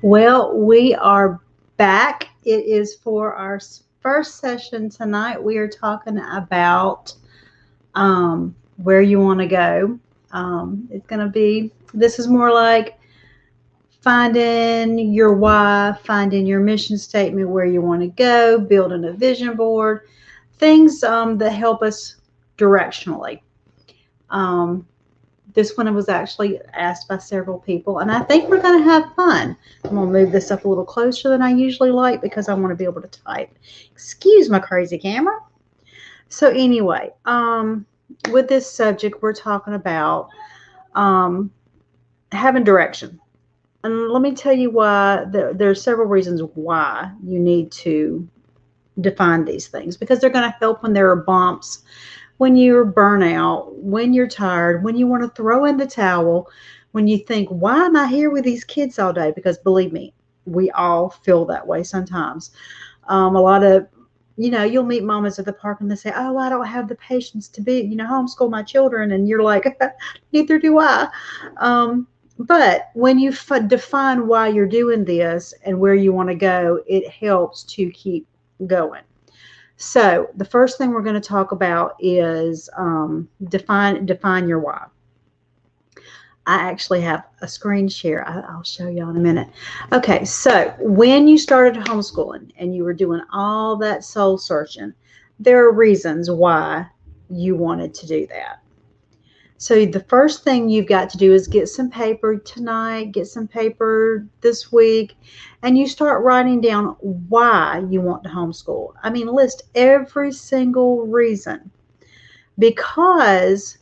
Well, we are back. It is for our first session tonight. We are talking about where you want to go. It's going to be, this is more like finding your why, finding your mission statement, where you want to go, building a vision board, things that help us directionally. Um, this one was actually asked by several people, and I think we're going to have fun. I'm going to move this up a little closer than I usually like because I want to be able to type. Excuse my crazy camera. So anyway, with this subject, we're talking about having direction. And let me tell you why. There are several reasons why you need to define these things, because they're going to help when there are bumps, when you're burnout, when you're tired, when you want to throw in the towel, when you think, why am I here with these kids all day? Because believe me, we all feel that way sometimes. A lot of, you'll meet mamas at the park and they say, oh, I don't have the patience to homeschool my children. And you're like, neither do I. But when you define why you're doing this and where you want to go, it helps to keep going. So the first thing we're going to talk about is define your why. I actually have a screen share. I'll show you in a minute. Okay, so when you started homeschooling and you were doing all that soul searching, there are reasons why you wanted to do that. So the first thing you've got to do is get some paper tonight, get some paper this week, and you start writing down why you want to homeschool. I mean, list every single reason, because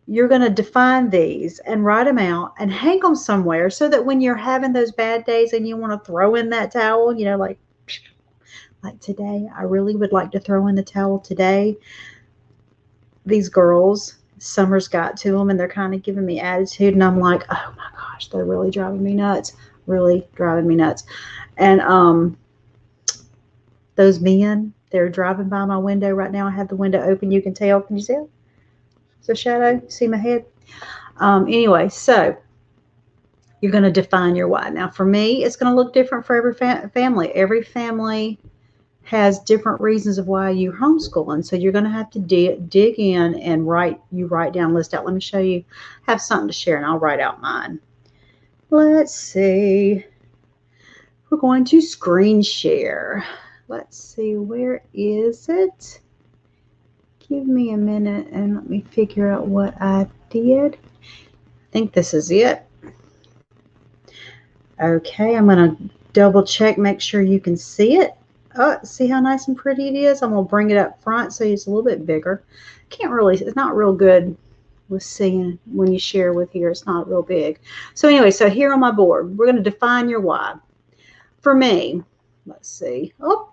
you're going to define these and write them out and hang them somewhere so that when you're having those bad days and you want to throw in that towel, like today, I really would like to throw in the towel today. These girls, summer's got to them and they're kind of giving me attitude, and I'm like, oh my gosh, they're really driving me nuts. And those men, they're driving by my window right now. I have the window open. You can tell. Can you see it? It's a shadow. See my head? Anyway, so you're going to define your why. Now for me, it's going to look different for every family. Every family has different reasons of why you're homeschooling. So you're going to have to dig in and write down, list out. Let me show you. I have something to share, and I'll write out mine. Let's see. We're going to screen share. Let's see. Where is it? Give me a minute and let me figure out what I did. I think this is it. Okay, I'm going to double check, make sure you can see it. Oh, see how nice and pretty it is? I'm going to bring it up front so it's a little bit bigger. It's not real good with seeing when you share with here. It's not real big. So anyway, so here on my board, we're going to define your why. For me, let's see. Oh,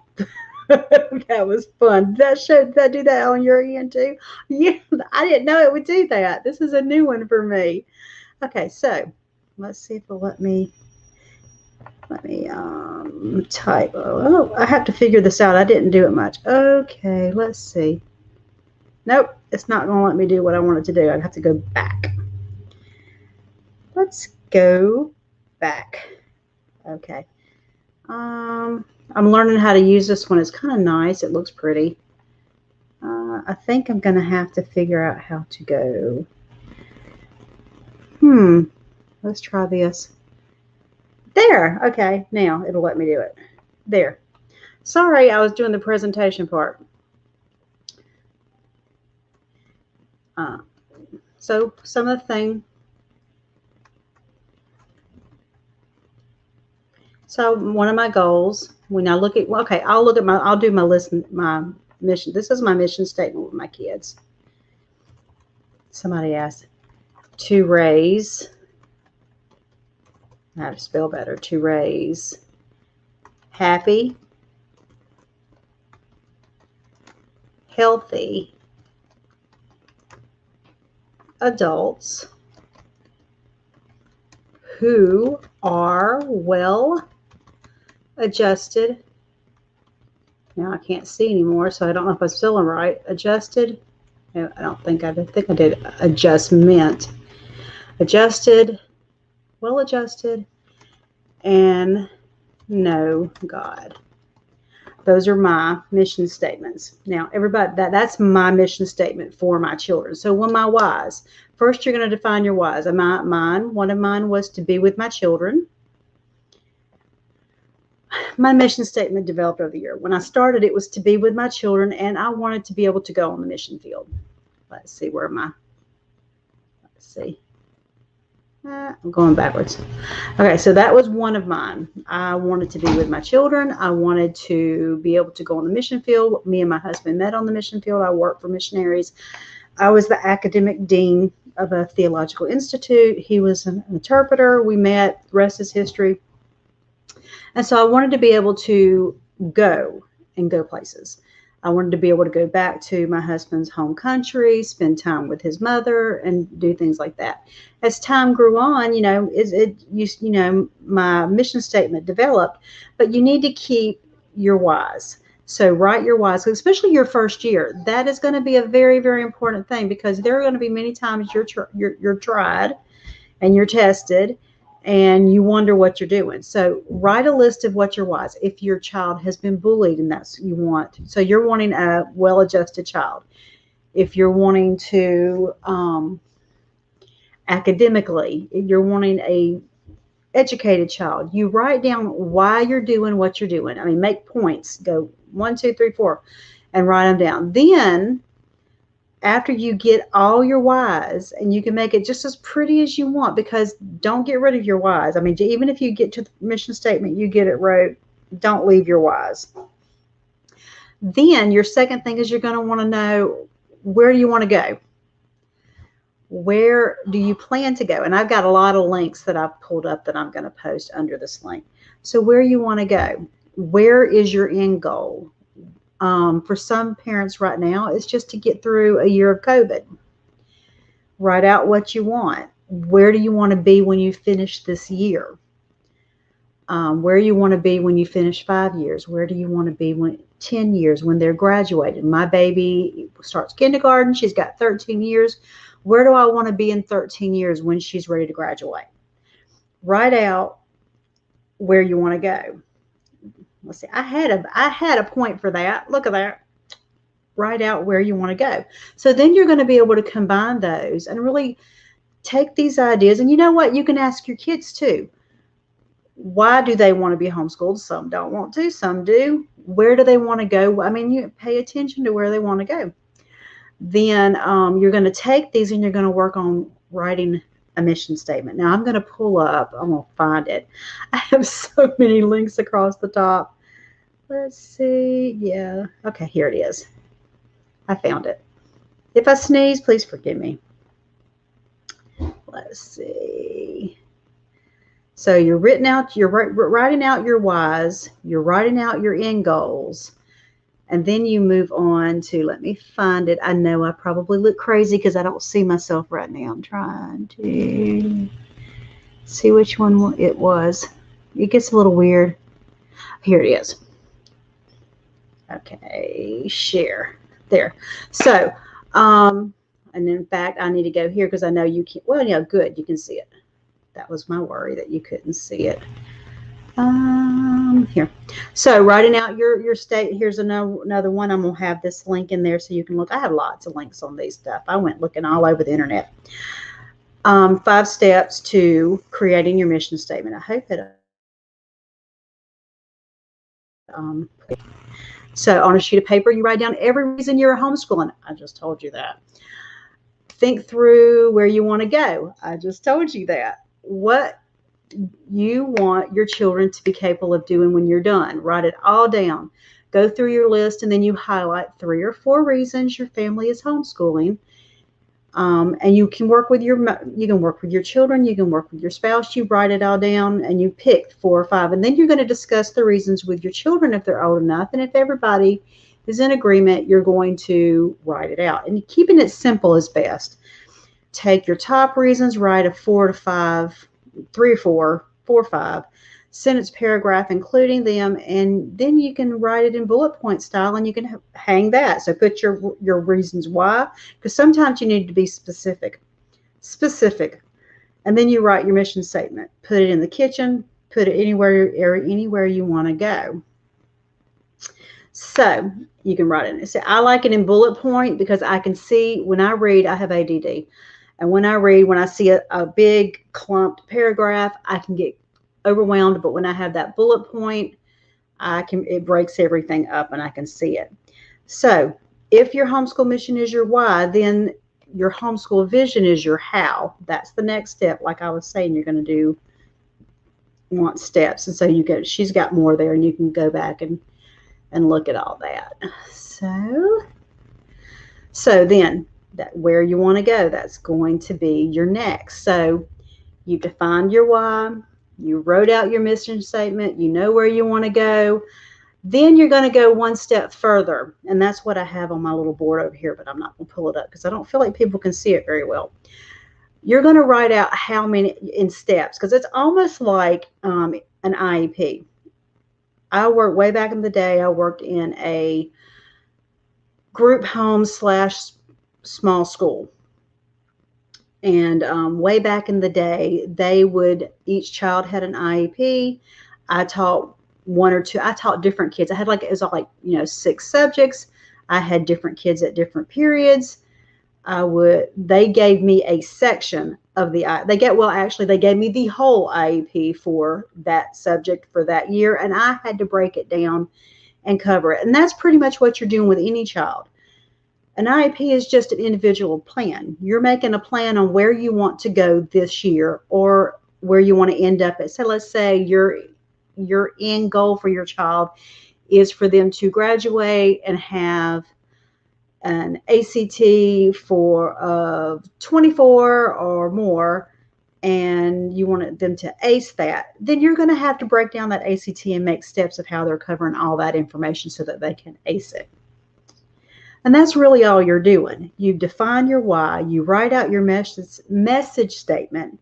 that was fun. Did that do that on your end too? Yeah, I didn't know it would do that. This is a new one for me. Okay, so let's see if it'll let me type. Oh, I have to figure this out. I didn't do it much. Okay, let's see. Nope, it's not going to let me do what I wanted to do. I have to go back. Let's go back. Okay. I'm learning how to use this one. It's kind of nice. It looks pretty. I think I'm going to have to figure out how to go. Let's try this. There. Okay, now it'll let me do it. There. Sorry, I was doing the presentation part. So some of the things. So one of my goals, when I look at, okay, I'll do my list, my mission. This is my mission statement with my kids. Somebody asked to raise. How to spell better, to raise happy, healthy adults who are well adjusted. Now I can't see anymore, so I don't know if I'm spelling right. Adjusted. I think I did adjustment. Adjusted, well adjusted, and know God. Those are my mission statements. Now, everybody, that's my mission statement for my children. So, what are my whys? First, you're going to define your whys. One of mine was to be with my children. My mission statement developed over the year. When I started, it was to be with my children, and I wanted to be able to go on the mission field. Let's see, where am I? Let's see. I'm going backwards. Okay, so that was one of mine. I wanted to be with my children. I wanted to be able to go on the mission field. Me and my husband met on the mission field. I worked for missionaries. I was the academic dean of a theological institute. He was an interpreter. We met. The rest is history. And so I wanted to be able to go places. I wanted to be able to go back to my husband's home country, spend time with his mother, and do things like that. As time grew on, my mission statement developed, but you need to keep your whys. So write your whys, especially your first year. That is going to be a very, very important thing, because there are going to be many times you're tried and you're tested, and you wonder what you're doing. So write a list of what your whys. If your child has been bullied, and that's you want, so you're wanting a well-adjusted child. If you're wanting to academically, you're wanting a educated child, you write down why you're doing what you're doing. I mean, make points. Go 1, 2, 3, 4, and write them down. Then, after you get all your whys, and you can make it just as pretty as you want, because don't get rid of your whys. I mean, even if you get to the mission statement, you get it wrote, don't leave your whys. Then your second thing is you're going to want to know, where do you want to go? Where do you plan to go? And I've got a lot of links that I've pulled up that I'm going to post under this link. So where you want to go, where is your end goal? For some parents right now, it's just to get through a year of COVID. Write out what you want. Where do you want to be when you finish this year? Where you want to be when you finish 5 years? Where do you want to be when 10 years, when they're graduated? My baby starts kindergarten. She's got 13 years. Where do I want to be in 13 years when she's ready to graduate? Write out where you want to go. Let's see, I had a point for that. Look at that. Write out where you want to go. So then you're going to be able to combine those and really take these ideas. And you know what? You can ask your kids too. Why do they want to be homeschooled? Some don't want to, some do. Where do they want to go? I mean, you pay attention to where they want to go. Then you're going to take these and you're going to work on writing a mission statement. Now I'm going to pull up, I'm going to find it. I have so many links across the top. Let's see. Yeah. Okay, here it is. I found it. If I sneeze, please forgive me. Let's see. So you're writing out your whys, you're writing out your end goals, and then you move on to, let me find it. I know I probably look crazy because I don't see myself right now. I'm trying to see which one it was. It gets a little weird. Here it is. Okay, share. There. So, and in fact, I need to go here because I know you can't. Well, yeah, good. You can see it. That was my worry, that you couldn't see it. Here. So writing out your state. Here's another one. I'm gonna have this link in there so you can look. I have lots of links on these stuff. I went looking all over the internet. 5 steps to creating your mission statement. I hope that. So on a sheet of paper, you write down every reason you're homeschooling. I just told you that. Think through where you want to go. I just told you that. What you want your children to be capable of doing when you're done. Write it all down. Go through your list, and then you highlight 3 or 4 reasons your family is homeschooling. And you can work with your children, you can work with your spouse. You write it all down and you pick 4 or 5, and then you're going to discuss the reasons with your children if they're old enough. And if everybody is in agreement, you're going to write it out. And keeping it simple is best. Take your top reasons, write a 4 to 5, 3 or 4, 4 or 5 sentence paragraph including them, and then you can write it in bullet point style and you can hang that. So put your reasons why, because sometimes you need to be specific, and then you write your mission statement. Put it in the kitchen, put it anywhere you want to go. So you can write it. So I like it in bullet point because I can see when I read, I have ADD. And when I read, when I see a big clumped paragraph, I can get overwhelmed. But when I have that bullet point, it breaks everything up and I can see it. So if your homeschool mission is your why, then your homeschool vision is your how. That's the next step. Like I was saying, you're going to want steps. And so she's got more there, and you can go back and look at all that. So then that where you want to go, that's going to be your next. So you defined your why, you wrote out your mission statement, you know where you want to go. Then you're going to go one step further. And that's what I have on my little board over here, but I'm not going to pull it up because I don't feel like people can see it very well. You're going to write out how many in steps, because it's almost like an IEP. I worked way back in the day. I worked in a group home / small school. And way back in the day, each child had an IEP. I taught I taught different kids. I had it was like 6 subjects. I had different kids at different periods. They gave me a section of they gave me the whole IEP for that subject for that year, and I had to break it down and cover it. And that's pretty much what you're doing with any child. An IEP is just an individual plan. You're making a plan on where you want to go this year or where you want to end up at. So let's say your end goal for your child is for them to graduate and have an ACT for 24 or more, and you want them to ace that. Then you're going to have to break down that ACT and make steps of how they're covering all that information so that they can ace it. And that's really all you're doing. You define your why, you write out your message statement,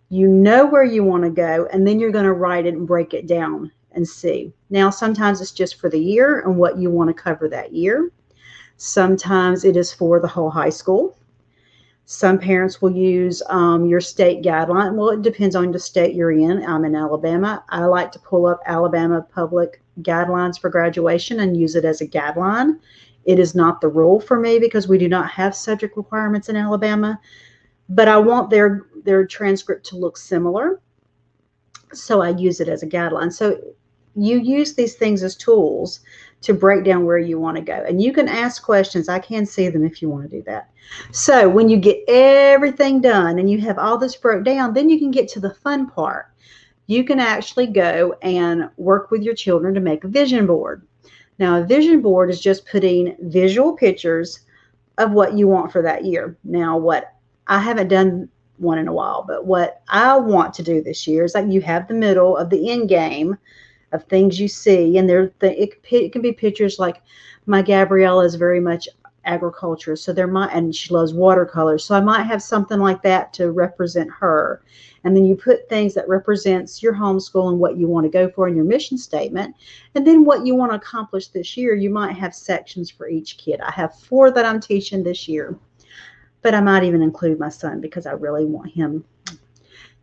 you know where you want to go, and then you're going to write it and break it down and see. Now, sometimes it's just for the year and what you want to cover that year. Sometimes it is for the whole high school. Some parents will use your state guideline. Well, it depends on the state you're in. I'm in Alabama. I like to pull up Alabama public guidelines for graduation and use it as a guideline. It is not the rule for me because we do not have subject requirements in Alabama, but I want their transcript to look similar, so I use it as a guideline. So you use these things as tools to break down where you want to go. And you can ask questions. I can see them if you want to do that. So when you get everything done and you have all this broke down, then you can get to the fun part. You can actually go and work with your children to make a vision board. Now, a vision board is just putting visual pictures of what you want for that year. Now, I haven't done one in a while, but what I want to do this year is like you have the middle of the end game of things you see, and it can be pictures like my Gabriella is very much agriculture, so and she loves watercolors, so I might have something like that to represent her. And then you put things that represents your homeschool and what you want to go for in your mission statement, and then what you want to accomplish this year. You might have sections for each kid. I have 4 that I'm teaching this year, but I might even include my son because I really want him.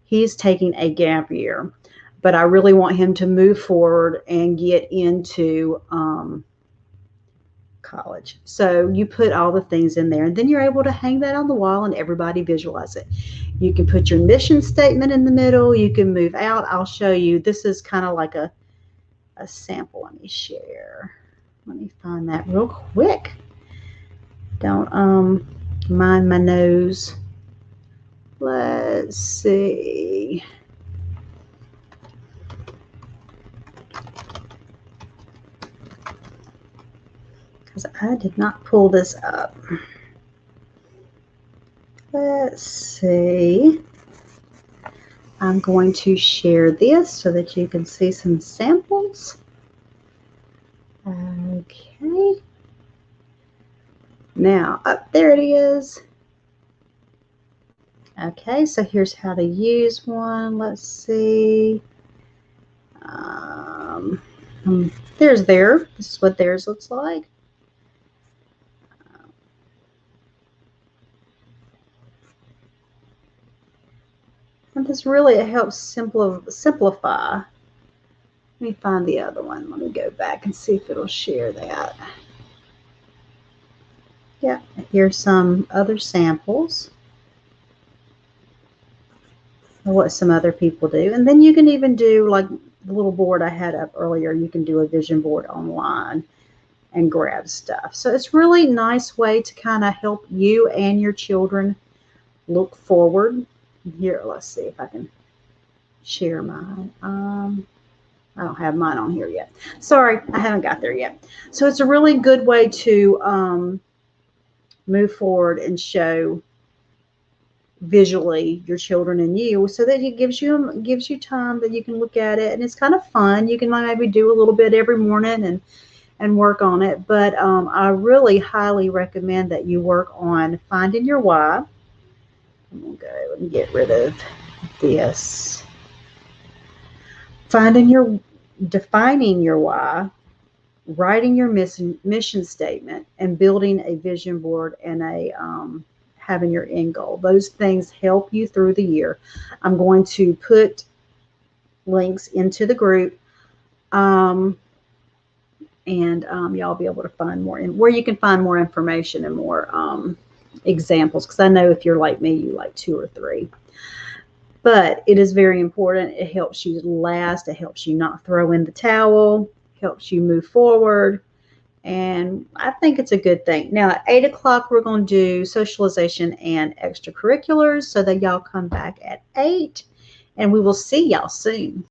He's taking a gap year, but I really want him to move forward and get into college. So you put all the things in there, and then you're able to hang that on the wall and everybody visualize it. You can put your mission statement in the middle. You can move out. I'll show you. This is kind of like a sample. Let me share. Let me find that real quick. Don't mind my nose. Let's see. Because I did not pull this up. Let's see. I'm going to share this so that you can see some samples. Okay. Now, up there it is. Okay, so here's how to use one. Let's see. There's there. This is what theirs looks like. And this really helps simplify Let me find the other one. Let me go back and see if it'll share that. Yeah, here's some other samples of what some other people do. And then you can even do, like the little board I had up earlier, you can do a vision board online and grab stuff. So it's really a nice way to kind of help you and your children look forward. Here, let's see if I can share mine. I don't have mine on here yet. Sorry, I haven't got there yet. So it's a really good way to move forward and show visually your children and you, so that it gives you time that you can look at it, and it's kind of fun. You can maybe do a little bit every morning and work on it. But I really highly recommend that you work on finding your why. I'm gonna go and get rid of this. Defining your why, writing your mission statement, and building a vision board and having your end goal. Those things help you through the year. I'm going to put links into the group, and y'all be able to find more, where you can find more information and more examples, because I know if you're like me, you like 2 or 3. But it is very important. It helps you last. It helps you not throw in the towel. Helps you move forward. And I think it's a good thing. Now, at 8 o'clock, we're going to do socialization and extracurriculars, so that y'all come back at 8. And we will see y'all soon.